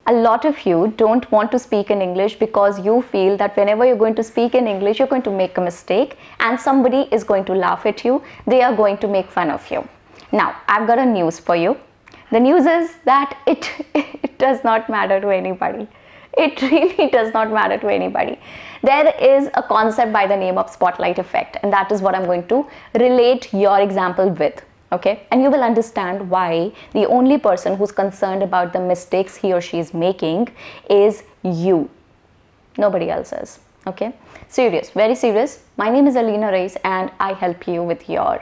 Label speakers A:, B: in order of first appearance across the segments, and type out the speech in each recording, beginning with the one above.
A: a lot of you don't want to speak in English because you feel that whenever you're going to speak in English, you're going to make a mistake and somebody is going to laugh at you. They are going to make fun of you. Now, I've got a news for you. The news is that it does not matter to anybody. It really does not matter to anybody. There is a concept by the name of spotlight effect, and that is what I'm going to relate your example with. Okay, and you will understand why the only person who's concerned about the mistakes he or she is making is you. Nobody else is. Okay, serious, very serious. My name is Alina Reis and I help you with your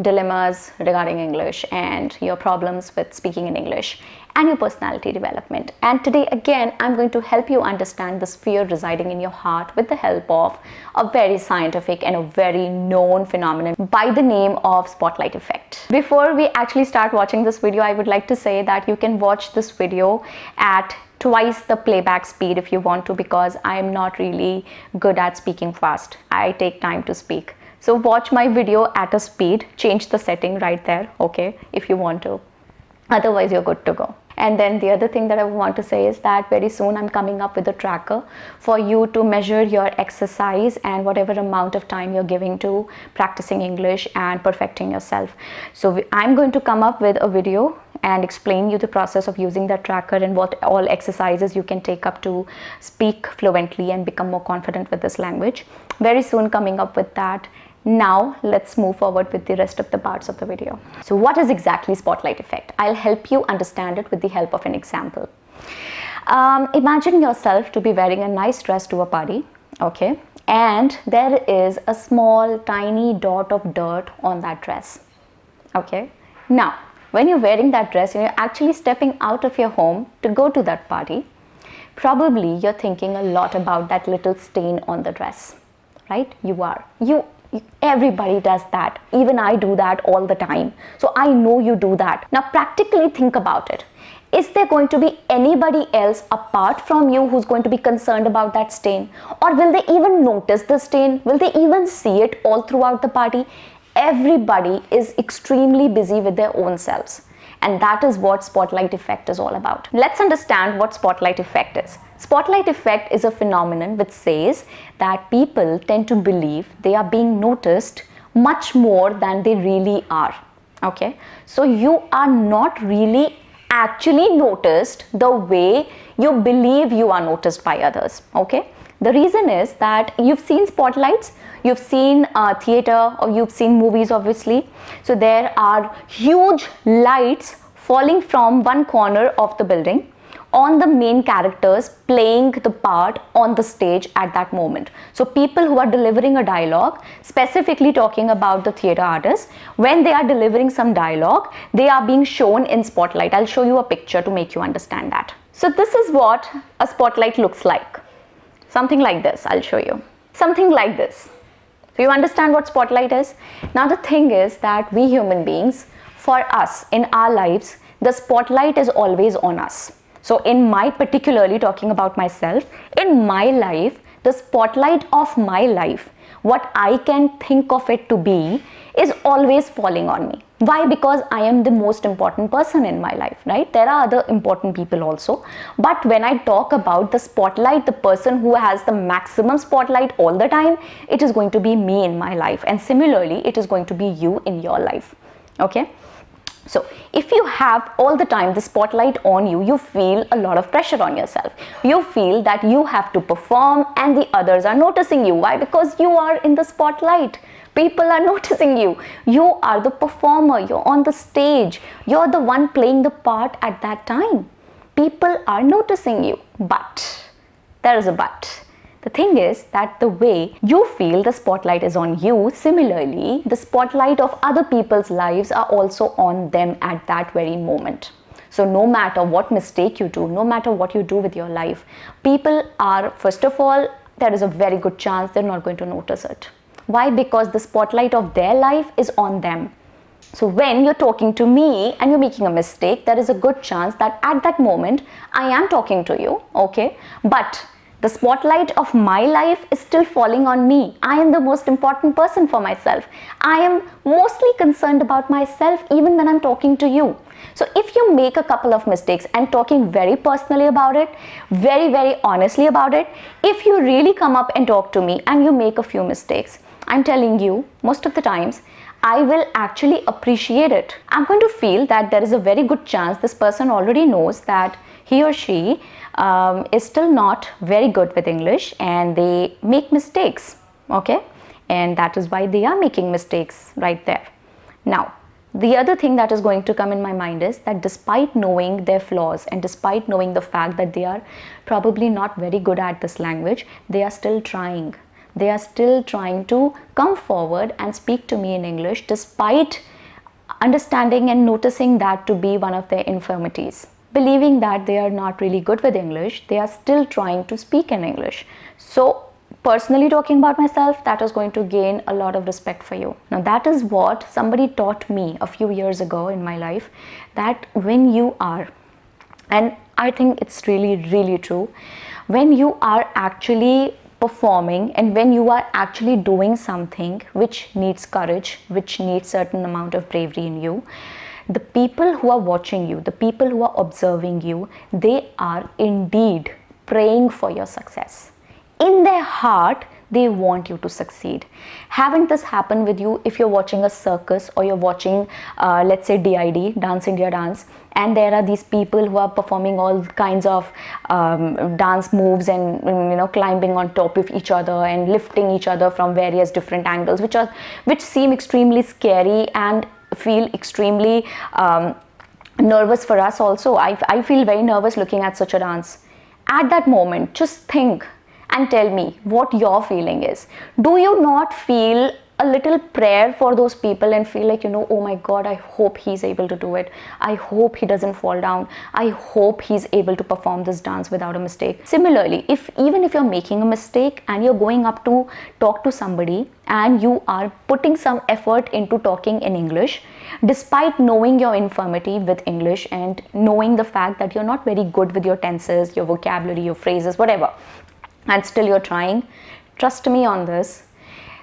A: dilemmas regarding English and your problems with speaking in English and your personality development. And today again, I'm going to help you understand this fear residing in your heart with the help of a very scientific and a very known phenomenon by the name of spotlight effect. Before we actually start watching this video, I would like to say that you can watch this video at twice the playback speed if you want to, because I am not really good at speaking fast. I take time to speak. So watch my video at a speed, change the setting right there, okay, if you want to. Otherwise, you're good to go. And then the other thing that I want to say is that very soon I'm coming up with a tracker for you to measure your exercise and whatever amount of time you're giving to practicing English and perfecting yourself. So I'm going to come up with a video and explain you the process of using that tracker and what all exercises you can take up to speak fluently and become more confident with this language. Very soon coming up with that. Now let's move forward with the rest of the parts of the video. So what is exactly spotlight effect? I'll help you understand it with the help of an example. Imagine yourself to be wearing a nice dress to a party, okay, and there is a small tiny dot of dirt on that dress, okay. Now when you're wearing that dress and you're actually stepping out of your home to go to that party, probably you're thinking a lot about that little stain on the dress, right? Everybody does that. Even I do that all the time. So I know you do that. Now practically think about it. Is there going to be anybody else apart from you who's going to be concerned about that stain? Or will they even notice the stain? Will they even see it all throughout the party? Everybody is extremely busy with their own selves. And that is what spotlight effect is all about. Let's understand what spotlight effect is. Spotlight effect is a phenomenon which says that people tend to believe they are being noticed much more than they really are. Okay, so you are not really actually noticed the way you believe you are noticed by others. Okay, the reason is that you've seen spotlights, you've seen theater, or you've seen movies obviously. So there are huge lights falling from one corner of the building on the main characters playing the part on the stage at that moment. So people who are delivering a dialogue, specifically talking about the theater artists, when they are delivering some dialogue, they are being shown in spotlight. I'll show you a picture to make you understand that. So this is what a spotlight looks like. Something like this, I'll show you. Something like this. So you understand what spotlight is? Now the thing is that we human beings, for us in our lives, the spotlight is always on us. So in my, particularly talking about myself, in my life, the spotlight of my life, what I can think of it to be, is always falling on me. Why? Because I am the most important person in my life, right? There are other important people also. But when I talk about the spotlight, the person who has the maximum spotlight all the time, it is going to be me in my life. And similarly, it is going to be you in your life. Okay? So if you have all the time the spotlight on you, you feel a lot of pressure on yourself. You feel that you have to perform and the others are noticing you. Why? Because you are in the spotlight. People are noticing you. You are the performer. You're on the stage. You're the one playing the part at that time. People are noticing you. But there is a but. The thing is that the way you feel the spotlight is on you, similarly, the spotlight of other people's lives are also on them at that very moment. So no matter what mistake you do, no matter what you do with your life, people are, first of all, there is a very good chance they're not going to notice it. Why? Because the spotlight of their life is on them. So when you're talking to me and you're making a mistake, there is a good chance that at that moment I am talking to you, okay? But The spotlight of my life is still falling on me. I am the most important person for myself. I am mostly concerned about myself even when I'm talking to you. So if you make a couple of mistakes, and talking very personally about it, very honestly about it, if you really come up and talk to me and you make a few mistakes, I'm telling you, most of the times, I will actually appreciate it. I'm going to feel that there is a very good chance this person already knows that he or she is still not very good with English and they make mistakes, okay? And that is why they are making mistakes right there. Now, the other thing that is going to come in my mind is that despite knowing their flaws and despite knowing the fact that they are probably not very good at this language, they are still trying. They are still trying to come forward and speak to me in English despite understanding and noticing that to be one of their infirmities. Believing that they are not really good with English, they are still trying to speak in English. So personally talking about myself, that is going to gain a lot of respect for you. Now that is what somebody taught me a few years ago in my life, that when you are, and I think it's really true, when you are actually performing and when you are actually doing something which needs courage, which needs certain amount of bravery in you, the people who are watching you, the people who are observing you, they are indeed praying for your success. In their heart, they want you to succeed. Haven't this happened with you if you're watching a circus or you're watching, let's say DID, Dance India Dance, and there are these people who are performing all kinds of dance moves and climbing on top of each other and lifting each other from various different angles, which seem extremely scary and feel extremely nervous for us also. I feel very nervous looking at such a dance. At that moment, just think and tell me what your feeling is. Do you not feel a little prayer for those people and feel like, oh my God, I hope he's able to do it. I hope he doesn't fall down. I hope he's able to perform this dance without a mistake. Similarly, even if you're making a mistake and you're going up to talk to somebody and you are putting some effort into talking in English, despite knowing your infirmity with English and knowing the fact that you're not very good with your tenses, your vocabulary, your phrases, whatever, and still you're trying, trust me on this,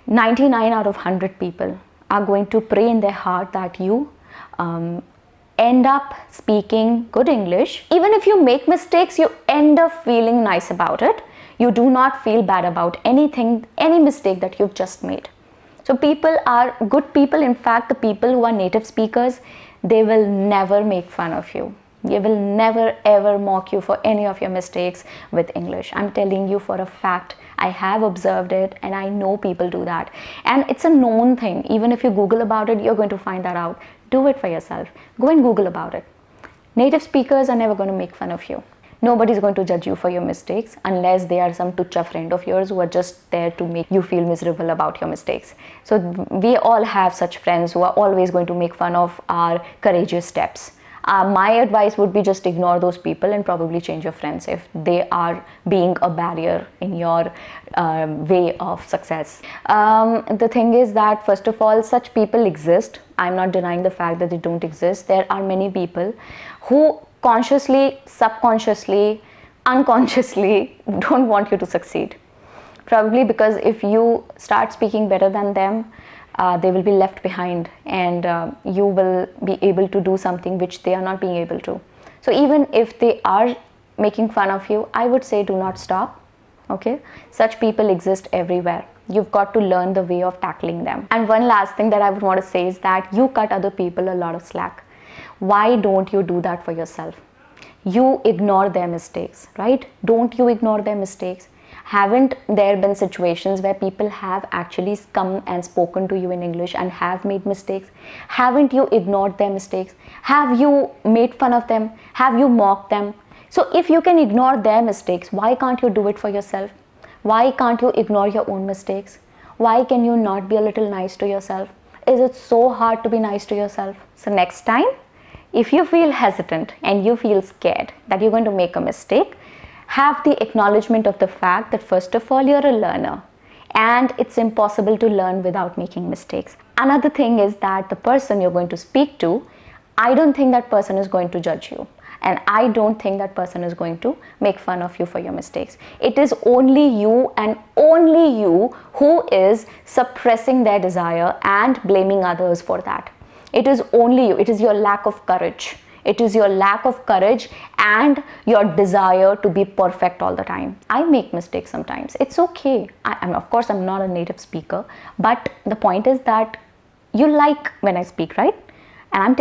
A: 99 out of 100 people are going to pray in their heart that you end up speaking good English. Even if you make mistakes, you end up feeling nice about it. You do not feel bad about anything, any mistake that you've just made. So people are good people. In fact, the people who are native speakers, they will never make fun of you. They will never ever mock you for any of your mistakes with English. I'm telling you for a fact. I have observed it and I know people do that. And it's a known thing. Even if you Google about it, you're going to find that out. Do it for yourself. Go and Google about it. Native speakers are never going to make fun of you. Nobody's going to judge you for your mistakes unless they are some tucha friend of yours who are just there to make you feel miserable about your mistakes. So we all have such friends who are always going to make fun of our courageous steps. My advice would be just ignore those people and probably change your friends if they are being a barrier in your way of success. The thing is that, first of all, such people exist. I'm not denying the fact that they don't exist. There are many people who consciously, subconsciously, unconsciously don't want you to succeed. Probably because if you start speaking better than them, they will be left behind and you will be able to do something which they are not being able to. So even if they are making fun of you, I would say do not stop. Okay, such people exist everywhere. You've got to learn the way of tackling them. And one last thing that I would want to say is that you cut other people a lot of slack. Why don't you do that for yourself? You ignore their mistakes, right? Don't you ignore their mistakes? Haven't there been situations where people have actually come and spoken to you in English and have made mistakes? Haven't you ignored their mistakes? Have you made fun of them? Have you mocked them? So if you can ignore their mistakes, why can't you do it for yourself? Why can't you ignore your own mistakes? Why can you not be a little nice to yourself? Is it so hard to be nice to yourself? So next time, if you feel hesitant and you feel scared that you're going to make a mistake, have the acknowledgement of the fact that first of all, you're a learner and it's impossible to learn without making mistakes. Another thing is that the person you're going to speak to, I don't think that person is going to judge you. and I don't think that person is going to make fun of you for your mistakes. It is only you and only you who is suppressing their desire and blaming others for that. It is only you. It is your lack of courage. It is your lack of courage and your desire to be perfect all the time. I make mistakes sometimes. It's okay. Of course, I'm not a native speaker, but the point is that you like when I speak, right? And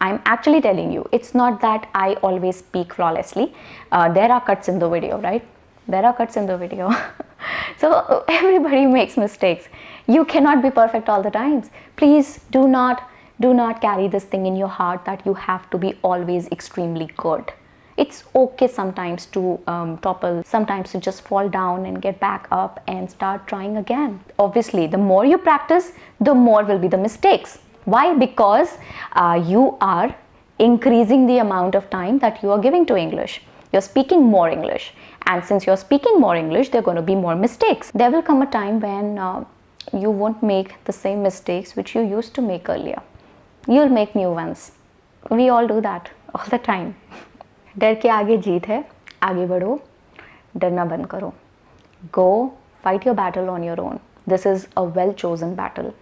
A: I'm actually telling you, it's not that I always speak flawlessly. There are cuts in the video, right? There are cuts in the video. So everybody makes mistakes. You cannot be perfect all the times. Please do not carry this thing in your heart that you have to be always extremely good. It's okay sometimes to topple, sometimes to just fall down and get back up and start trying again. Obviously, the more you practice, the more will be the mistakes. Why? Because you are increasing the amount of time that you are giving to English. You're speaking more English. And since you're speaking more English, there are going to be more mistakes. There will come a time when you won't make the same mistakes which you used to make earlier. You'll make new ones. We all do that all the time. डर के आगे जीत है, आगे बढ़ो, डरना बंद करो. Go fight your battle on your own. This is a well chosen battle.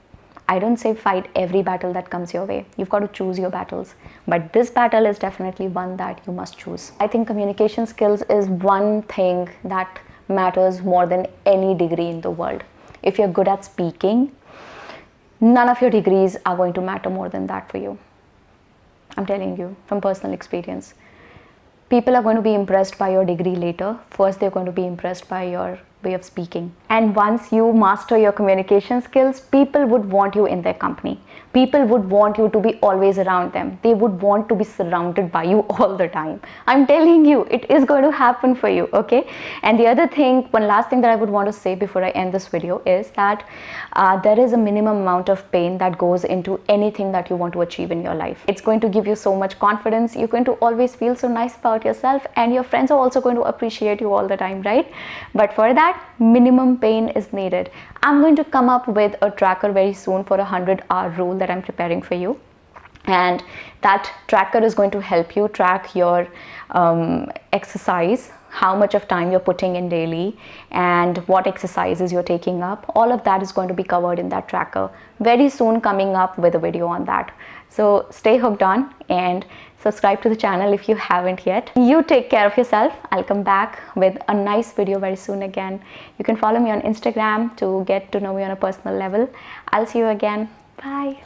A: I don't say fight every battle that comes your way. You've got to choose your battles. But this battle is definitely one that you must choose. I think communication skills is one thing that matters more than any degree in the world. If you're good at speaking, none of your degrees are going to matter more than that for you. I'm telling you from personal experience. People are going to be impressed by your degree later. First, they're going to be impressed by your way of speaking. And once you master your communication skills, people would want you in their company. People would want you to be always around them. They would want to be surrounded by you all the time. I'm telling you, it is going to happen for you, okay? And the other thing, one last thing that I would want to say before I end this video is that there is a minimum amount of pain that goes into anything that you want to achieve in your life. It's going to give you so much confidence. You're going to always feel so nice about yourself, and your friends are also going to appreciate you all the time, right? But for that, minimum pain is needed. I'm going to come up with a tracker very soon for a 100-hour rule that I'm preparing for you, and that tracker is going to help you track your exercise, how much of time you're putting in daily, and what exercises you're taking up. All of that is going to be covered in that tracker very soon, coming up with a video on that. So stay hooked on and subscribe to the channel if you haven't yet. You take care of yourself. I'll come back with a nice video very soon again. You can follow me on Instagram to get to know me on a personal level. I'll see you again. Bye.